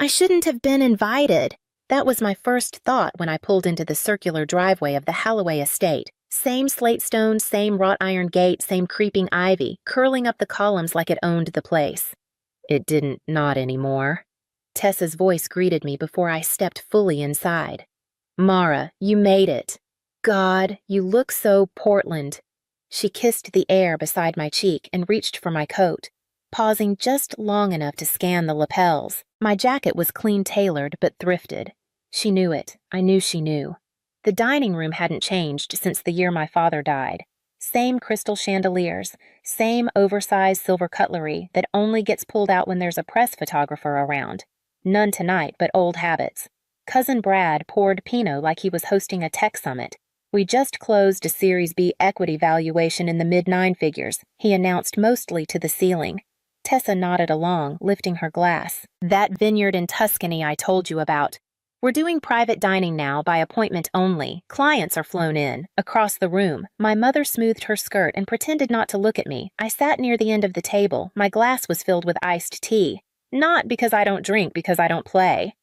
I shouldn't have been invited. That was my first thought when I pulled into the circular driveway of the Halloway estate. Same slate stone, same wrought iron gate, same creeping ivy, curling up the columns like it owned the place. It didn't not anymore. Tessa's voice greeted me before I stepped fully inside. Mara, you made it. God, you look so Portland. She kissed the air beside my cheek and reached for my coat, pausing just long enough to scan the lapels. My jacket was clean tailored but thrifted. She knew it. I knew she knew. The dining room hadn't changed since the year my father died. Same crystal chandeliers, same oversized silver cutlery that only gets pulled out when there's a press photographer around. None tonight, but old habits. Cousin Brad poured Pinot like he was hosting a tech summit. We just closed a Series B equity valuation in the mid-nine figures, he announced mostly to the ceiling. Tessa nodded along, lifting her glass. That vineyard in Tuscany I told you about. We're doing private dining now by appointment only. Clients are flown in. Across the room, my mother smoothed her skirt and pretended not to look at me. I sat near the end of the table. My glass was filled with iced tea. Not because I don't drink, because I don't play.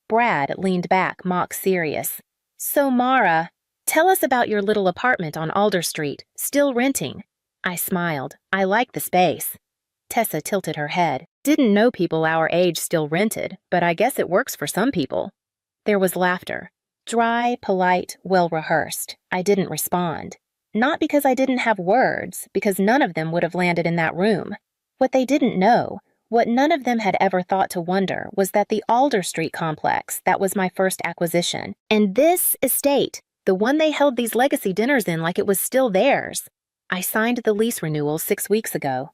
Brad leaned back, mock serious. So, Mara, tell us about your little apartment on Alder Street. Still renting? I smiled. I like the space. Tessa tilted her head. Didn't know people our age still rented, but I guess it works for some people. There was laughter. Dry, polite, well-rehearsed. I didn't respond. Not because I didn't have words, because none of them would have landed in that room. What they didn't know, what none of them had ever thought to wonder, was that the Alder Street complex, that was my first acquisition, and this estate, the one they held these legacy dinners in like it was still theirs. I signed the lease renewal 6 weeks ago.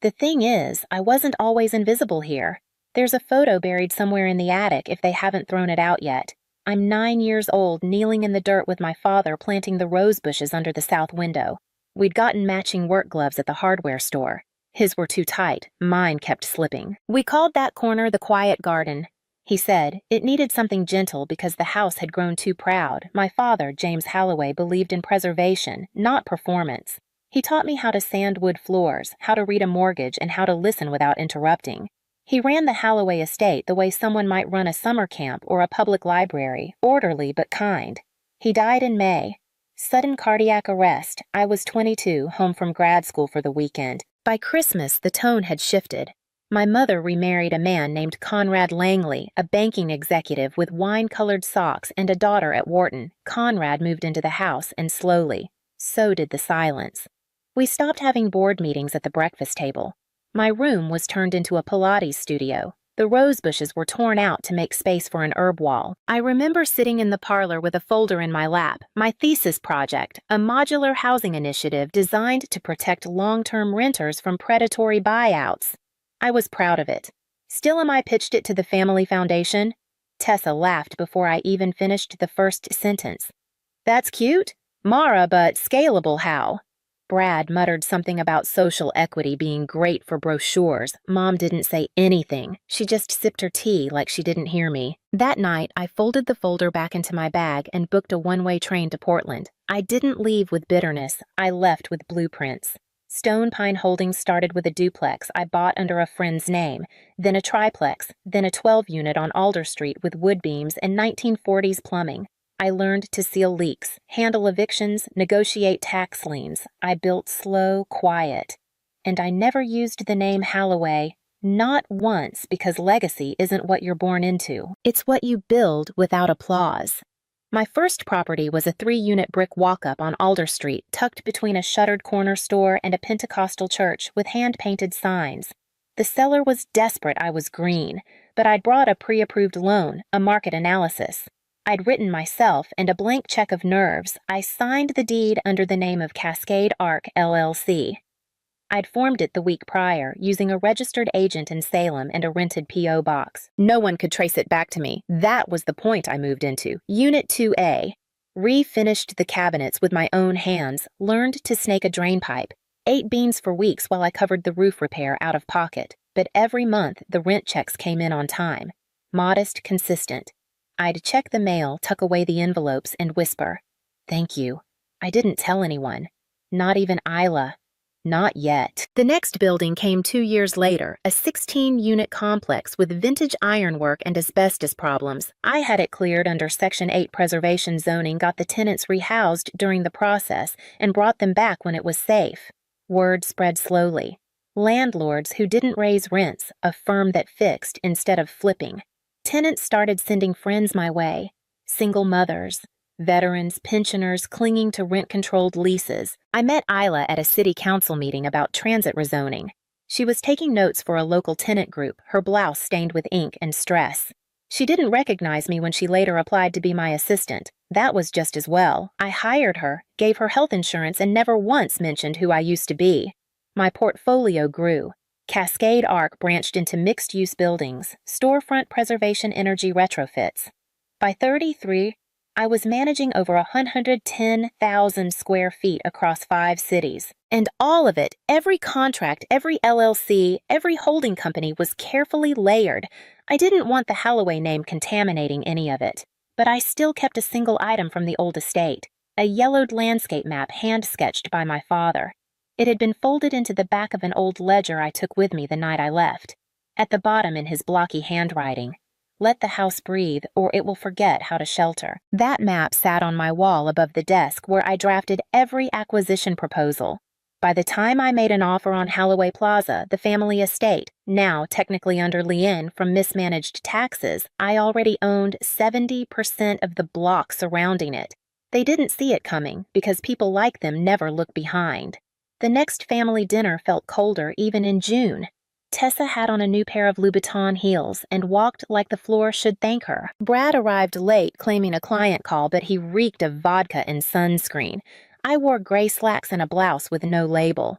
The thing is, I wasn't always invisible here. There's a photo buried somewhere in the attic if they haven't thrown it out yet. I'm 9 years old, kneeling in the dirt with my father planting the rose bushes under the south window. We'd gotten matching work gloves at the hardware store. His were too tight. Mine kept slipping. We called that corner the quiet garden. He said it needed something gentle because the house had grown too proud. My father, James Halloway, believed in preservation, not performance. He taught me how to sand wood floors, how to read a mortgage, and how to listen without interrupting. He ran the Halloway estate the way someone might run a summer camp or a public library, orderly but kind. He died in May. Sudden cardiac arrest. I was 22, home from grad school for the weekend. By Christmas, the tone had shifted. My mother remarried a man named Conrad Langley, a banking executive with wine-colored socks and a daughter at Wharton. Conrad moved into the house, and slowly. So did the silence. We stopped having board meetings at the breakfast table. My room was turned into a Pilates studio. The rose bushes were torn out to make space for an herb wall. I remember sitting in the parlor with a folder in my lap, my thesis project, a modular housing initiative designed to protect long-term renters from predatory buyouts. I was proud of it. Still, I pitched it to the family foundation? Tessa laughed before I even finished the first sentence. That's cute, Mara, but scalable how? Brad muttered something about social equity being great for brochures. Mom didn't say anything. She just sipped her tea like she didn't hear me. That night, I folded the folder back into my bag and booked a one-way train to Portland. I didn't leave with bitterness. I left with blueprints. Stone Pine Holdings started with a duplex I bought under a friend's name, then a triplex, then a 12-unit on Alder Street with wood beams and 1940s plumbing. I learned to seal leaks, handle evictions, negotiate tax liens. I built slow, quiet. And I never used the name Halloway, not once, because legacy isn't what you're born into. It's what you build without applause. My first property was a 3-unit brick walk-up on Alder Street, tucked between a shuttered corner store and a Pentecostal church with hand-painted signs. The seller was desperate I was green, but I'd brought a pre-approved loan, a market analysis. I'd written myself and a blank check of nerves. I signed the deed under the name of Cascade Arc, LLC. I'd formed it the week prior, using a registered agent in Salem and a rented P.O. box. No one could trace it back to me. That was the point I moved into. Unit 2A. Refinished the cabinets with my own hands, learned to snake a drain pipe, ate beans for weeks while I covered the roof repair out of pocket. But every month, the rent checks came in on time. Modest, consistent. I'd check the mail, tuck away the envelopes, and whisper, "Thank you." I didn't tell anyone. Not even Isla. Not yet. The next building came 2 years later, a 16-unit complex with vintage ironwork and asbestos problems. I had it cleared under Section 8 preservation zoning, got the tenants rehoused during the process, and brought them back when it was safe. Word spread slowly. Landlords who didn't raise rents, a firm that fixed instead of flipping. Tenants started sending friends my way. Single mothers, veterans, pensioners clinging to rent-controlled leases. I met Isla at a city council meeting about transit rezoning. She was taking notes for a local tenant group, her blouse stained with ink and stress. She didn't recognize me when she later applied to be my assistant. That was just as well. I hired her, gave her health insurance, and never once mentioned who I used to be. My portfolio grew. Cascade Arc branched into mixed-use buildings, storefront preservation energy retrofits. By 33, I was managing over 110,000 square feet across 5 cities. And all of it, every contract, every LLC, every holding company was carefully layered. I didn't want the Halloway name contaminating any of it. But I still kept a single item from the old estate, a yellowed landscape map hand-sketched by my father. It had been folded into the back of an old ledger I took with me the night I left. At the bottom in his blocky handwriting, "Let the house breathe, or it will forget how to shelter." That map sat on my wall above the desk where I drafted every acquisition proposal. By the time I made an offer on Halloway Plaza, the family estate, now technically under Lien from mismanaged taxes, I already owned 70% of the block surrounding it. They didn't see it coming because people like them never look behind. The next family dinner felt colder even in June. Tessa had on a new pair of Louboutin heels and walked like the floor should thank her. Brad arrived late claiming a client call, but he reeked of vodka and sunscreen. I wore gray slacks and a blouse with no label.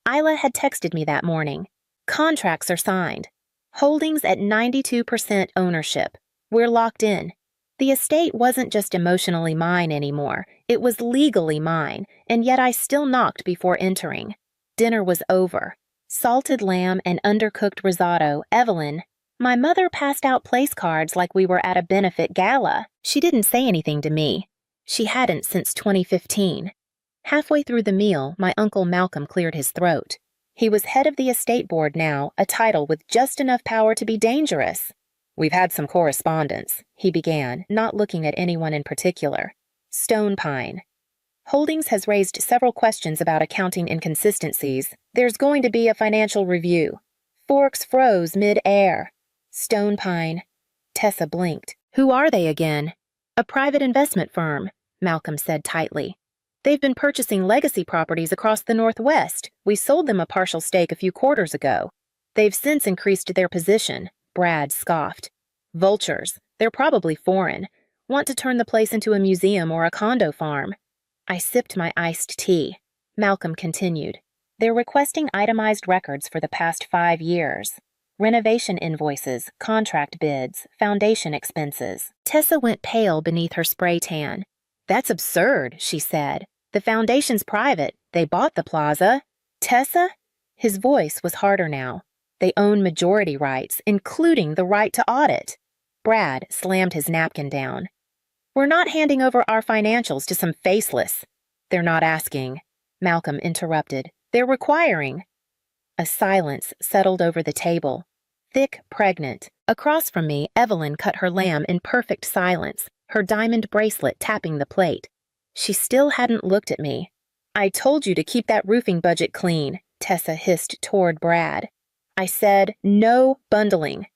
Isla had texted me that morning. "Contracts are signed. Holdings at 92% ownership. We're locked in." The estate wasn't just emotionally mine anymore. It was legally mine, and yet I still knocked before entering. Dinner was over. Salted lamb and undercooked risotto. Evelyn, my mother passed out place cards like we were at a benefit gala. She didn't say anything to me. She hadn't since 2015. Halfway through the meal, my Uncle Malcolm cleared his throat. He was head of the estate board now, a title with just enough power to be dangerous. "We've had some correspondence," he began, not looking at anyone in particular. "Stone Pine. Holdings has raised several questions about accounting inconsistencies. There's going to be a financial review. Forks froze mid-air. Stone Pine." Tessa blinked. "Who are they again?" "A private investment firm," Malcolm said tightly. "They've been purchasing legacy properties across the Northwest. We sold them a partial stake a few quarters ago. They've since increased their position." Brad scoffed. "Vultures. They're probably foreign. Want to turn the place into a museum or a condo farm." I sipped my iced tea. Malcolm continued. "They're requesting itemized records for the past 5 years. Renovation invoices, contract bids, foundation expenses." Tessa went pale beneath her spray tan. "That's absurd," she said. "The foundation's private. They bought the plaza." "Tessa?" His voice was harder now. "They own majority rights, including the right to audit." Brad slammed his napkin down. "We're not handing over our financials to some faceless." "They're not asking," Malcolm interrupted. "They're requiring." A silence settled over the table. Thick, pregnant. Across from me, Evelyn cut her lamb in perfect silence, her diamond bracelet tapping the plate. She still hadn't looked at me. "I told you to keep that roofing budget clean," Tessa hissed toward Brad. "I said no bundling."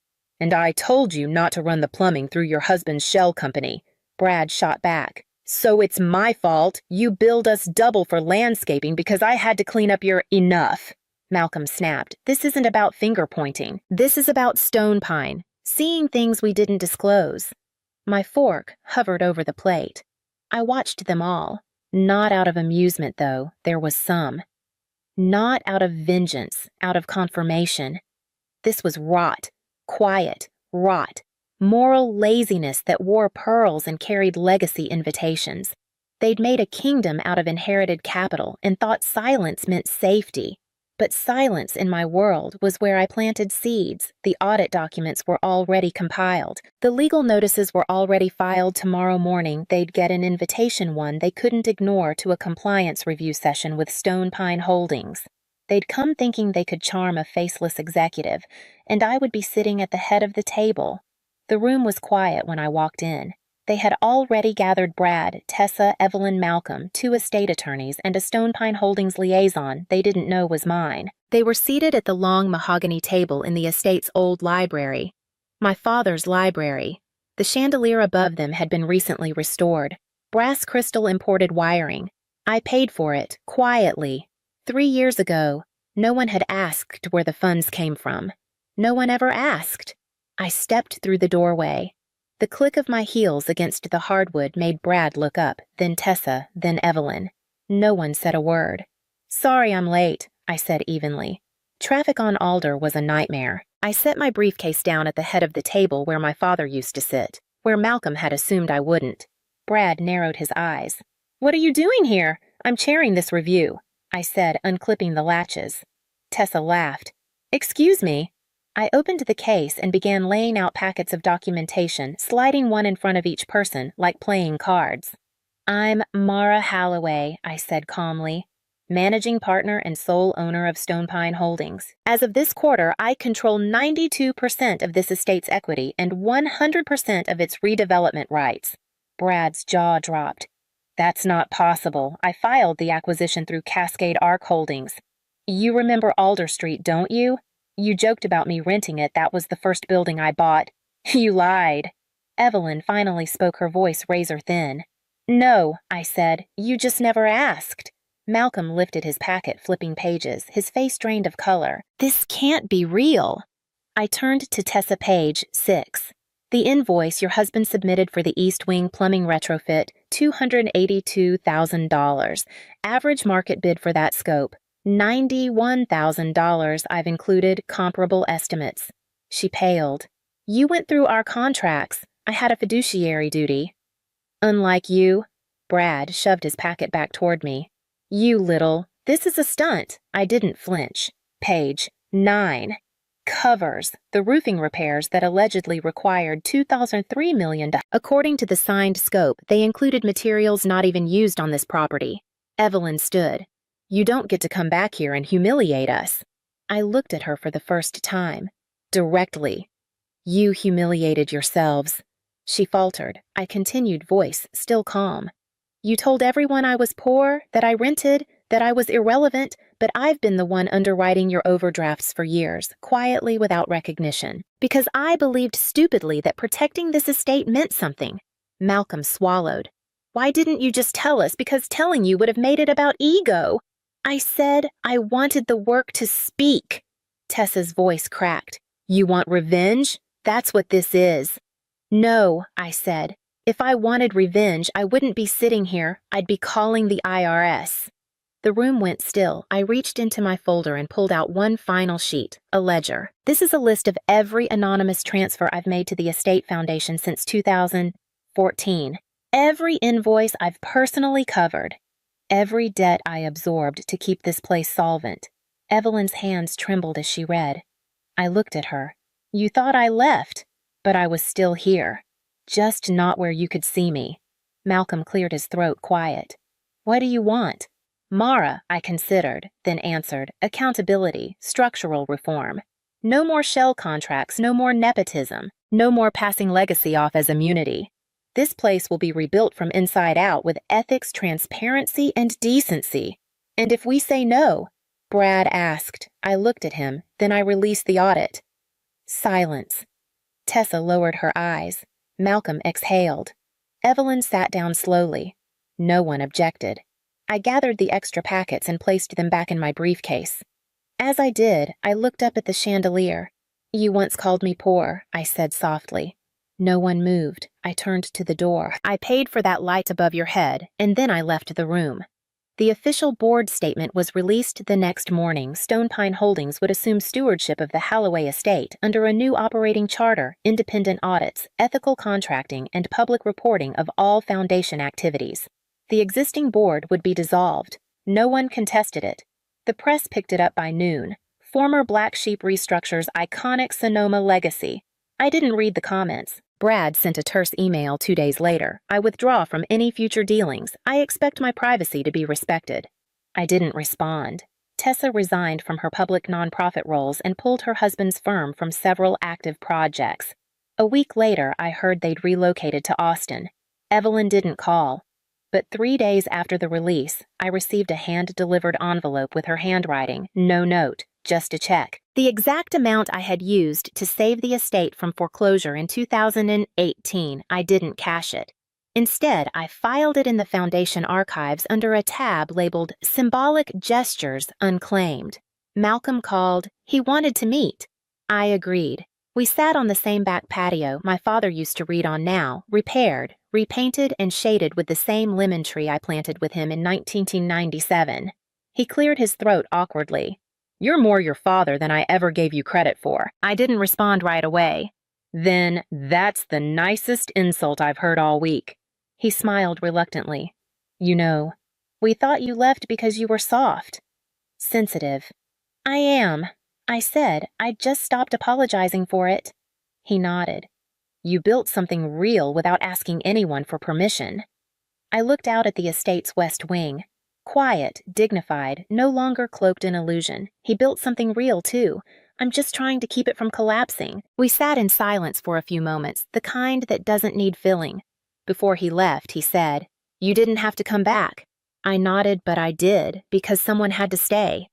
"And I told you not to run the plumbing through your husband's shell company," Brad shot back. "So it's my fault you billed us double for landscaping because I had to clean up your—" "Enough," Malcolm snapped. "This isn't about finger-pointing. This is about Stone Pine, seeing things we didn't disclose." My fork hovered over the plate. I watched them all. Not out of amusement, though. There was some. Not out of vengeance, out of confirmation. This was rot. Quiet. Rot. Moral laziness that wore pearls and carried legacy invitations. They'd made a kingdom out of inherited capital and thought silence meant safety. But silence in my world was where I planted seeds. The audit documents were already compiled. The legal notices were already filed. Tomorrow morning they'd get an invitation one they couldn't ignore to a compliance review session with Stone Pine Holdings. They'd come thinking they could charm a faceless executive, and I would be sitting at the head of the table. The room was quiet when I walked in. They had already gathered Brad, Tessa, Evelyn, Malcolm, 2 estate attorneys, and a Stonepine Holdings liaison they didn't know was mine. They were seated at the long mahogany table in the estate's old library. My father's library. The chandelier above them had been recently restored. Brass crystal imported wiring. I paid for it, quietly. 3 years ago, no one had asked where the funds came from. No one ever asked. I stepped through the doorway. The click of my heels against the hardwood made Brad look up, then Tessa, then Evelyn. No one said a word. "Sorry I'm late," I said evenly. Traffic on Alder was a nightmare. I set my briefcase down at the head of the table where my father used to sit, where Malcolm had assumed I wouldn't. Brad narrowed his eyes. "What are you doing here? I'm chairing this review," I said, unclipping the latches. Tessa laughed. "Excuse me." I opened the case and began laying out packets of documentation, sliding one in front of each person, like playing cards. "I'm Mara Halloway," I said calmly, "managing partner and sole owner of Stonepine Holdings. As of this quarter, I control 92% of this estate's equity and 100% of its redevelopment rights." Brad's jaw dropped. "That's not possible. I filed the acquisition through Cascade Arc Holdings. You remember Alder Street, don't you? You joked about me renting it. That was the first building I bought." "You lied." Evelyn finally spoke, her voice razor thin. "No," I said. "You just never asked." Malcolm lifted his packet, flipping pages, his face drained of color. "This can't be real." I turned to Tessa Page, 6. "The invoice your husband submitted for the East Wing plumbing retrofit, $282,000. Average market bid for that scope. $91,000. I've included comparable estimates." She paled. "You went through our contracts. I had a fiduciary duty." "Unlike you." Brad shoved his packet back toward me. This is a stunt." I didn't flinch. Page 9. Covers, the roofing repairs that allegedly required $2,003 million. According to the signed scope, they included materials not even used on this property. Evelyn stood. "You don't get to come back here and humiliate us." I looked at her for the first time. Directly. "You humiliated yourselves." She faltered. I continued, voice still calm. "You told everyone I was poor, that I rented, that I was irrelevant, but I've been the one underwriting your overdrafts for years, quietly without recognition, because I believed stupidly that protecting this estate meant something." Malcolm swallowed. "Why didn't you just tell us? Because telling you would have made it about ego." I said I wanted the work to speak. Tessa's voice cracked. "You want revenge? That's what this is." "No," I said. "If I wanted revenge, I wouldn't be sitting here. I'd be calling the IRS." The room went still. I reached into my folder and pulled out one final sheet, a ledger. This is a list of every anonymous transfer I've made to the Estate Foundation since 2014. Every invoice I've personally covered. Every debt I absorbed to keep this place solvent. Evelyn's hands trembled as she read. I looked at her. "You thought I left, but I was still here. Just not where you could see me." Malcolm cleared his throat, quiet. "What do you want?" "Mara," I considered, then answered, "accountability, structural reform. No more shell contracts, no more nepotism, no more passing legacy off as immunity. This place will be rebuilt from inside out with ethics, transparency, and decency." "And if we say no?" Brad asked. I looked at him, then I released the audit. Silence. Tessa lowered her eyes. Malcolm exhaled. Evelyn sat down slowly. No one objected. I gathered the extra packets and placed them back in my briefcase. As I did, I looked up at the chandelier. "You once called me poor," I said softly. No one moved. I turned to the door. "I paid for that light above your head, and then I left the room." The official board statement was released the next morning. Stonepine Holdings would assume stewardship of the Halloway estate under a new operating charter, independent audits, ethical contracting, and public reporting of all foundation activities. The existing board would be dissolved. No one contested it. The press picked it up by noon. Former Black Sheep restructures iconic Sonoma legacy. I didn't read the comments. Brad sent a terse email 2 days later. "I withdraw from any future dealings. I expect my privacy to be respected." I didn't respond. Tessa resigned from her public nonprofit roles and pulled her husband's firm from several active projects. A week later, I heard they'd relocated to Austin. Evelyn didn't call. But 3 days after the release, I received a hand-delivered envelope with her handwriting, no note, just a check. The exact amount I had used to save the estate from foreclosure in 2018, I didn't cash it. Instead, I filed it in the Foundation archives under a tab labeled Symbolic Gestures Unclaimed. Malcolm called. He wanted to meet. I agreed. We sat on the same back patio my father used to read on now, repaired, repainted, and shaded with the same lemon tree I planted with him in 1997. He cleared his throat awkwardly. "You're more your father than I ever gave you credit for." I didn't respond right away. "Then that's the nicest insult I've heard all week." He smiled reluctantly. "You know, we thought you left because you were soft." Sensitive. "I am," I said. "I just stopped apologizing for it." He nodded. "You built something real without asking anyone for permission." I looked out at the estate's west wing. Quiet, dignified, no longer cloaked in illusion. He built something real, too. I'm just trying to keep it from collapsing. We sat in silence for a few moments, the kind that doesn't need filling. Before he left, he said, "You didn't have to come back." I nodded, but I did, because someone had to stay.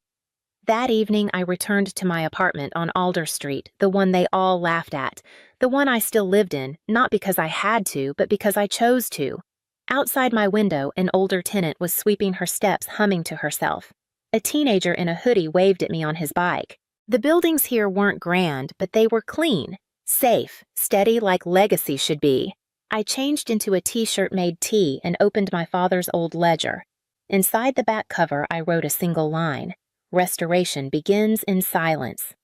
That evening, I returned to my apartment on Alder Street, the one they all laughed at, the one I still lived in, not because I had to, but because I chose to. Outside my window, an older tenant was sweeping her steps, humming to herself. A teenager in a hoodie waved at me on his bike. The buildings here weren't grand, but they were clean, safe, steady like legacy should be. I changed into a t-shirt-made tee and opened my father's old ledger. Inside the back cover, I wrote a single line. Restoration begins in silence.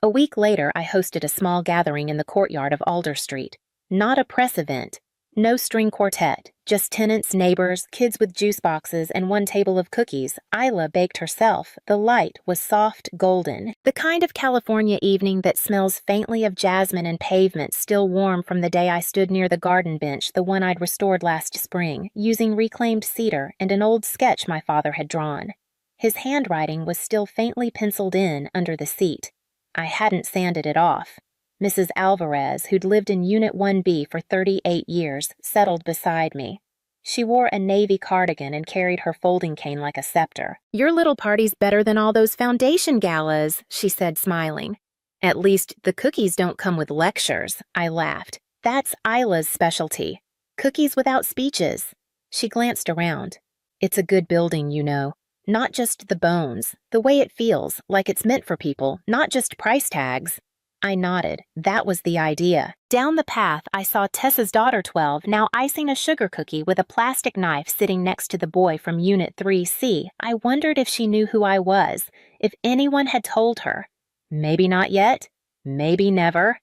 A week later, I hosted a small gathering in the courtyard of Alder Street. Not a press event. No string quartet. Just tenants, neighbors, kids with juice boxes, and one table of cookies. Isla baked herself. The light was soft golden. The kind of California evening that smells faintly of jasmine and pavement still warm from the day I stood near the garden bench, the one I'd restored last spring, using reclaimed cedar and an old sketch my father had drawn. His handwriting was still faintly penciled in under the seat. I hadn't sanded it off. Mrs. Alvarez, who'd lived in Unit 1B for 38 years, settled beside me. She wore a navy cardigan and carried her folding cane like a scepter. "Your little party's better than all those foundation galas," she said, smiling. "At least the cookies don't come with lectures," I laughed. "That's Isla's specialty. Cookies without speeches." She glanced around. "It's a good building, you know. Not just the bones, the way it feels, like it's meant for people, not just price tags." I nodded. That was the idea. Down the path, I saw Tessa's daughter 12 now icing a sugar cookie with a plastic knife sitting next to the boy from Unit 3C. I wondered if she knew who I was, if anyone had told her. Maybe not yet. Maybe never.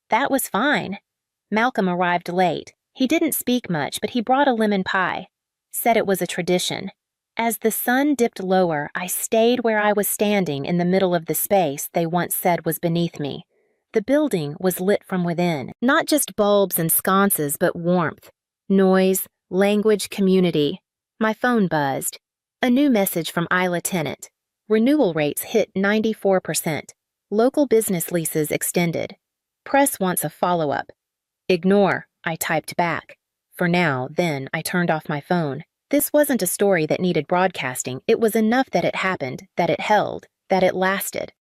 That was fine. Malcolm arrived late. He didn't speak much, but he brought a lemon pie. Said it was a tradition. As the sun dipped lower, I stayed where I was standing in the middle of the space they once said was beneath me. The building was lit from within, not just bulbs and sconces, but warmth, noise, language, community. My phone buzzed. A new message from Isla Tennant. Renewal rates hit 94%. Local business leases extended. Press wants a follow-up. Ignore, I typed back. For now, then, I turned off my phone. This wasn't a story that needed broadcasting. It was enough that it happened, that it held, that it lasted.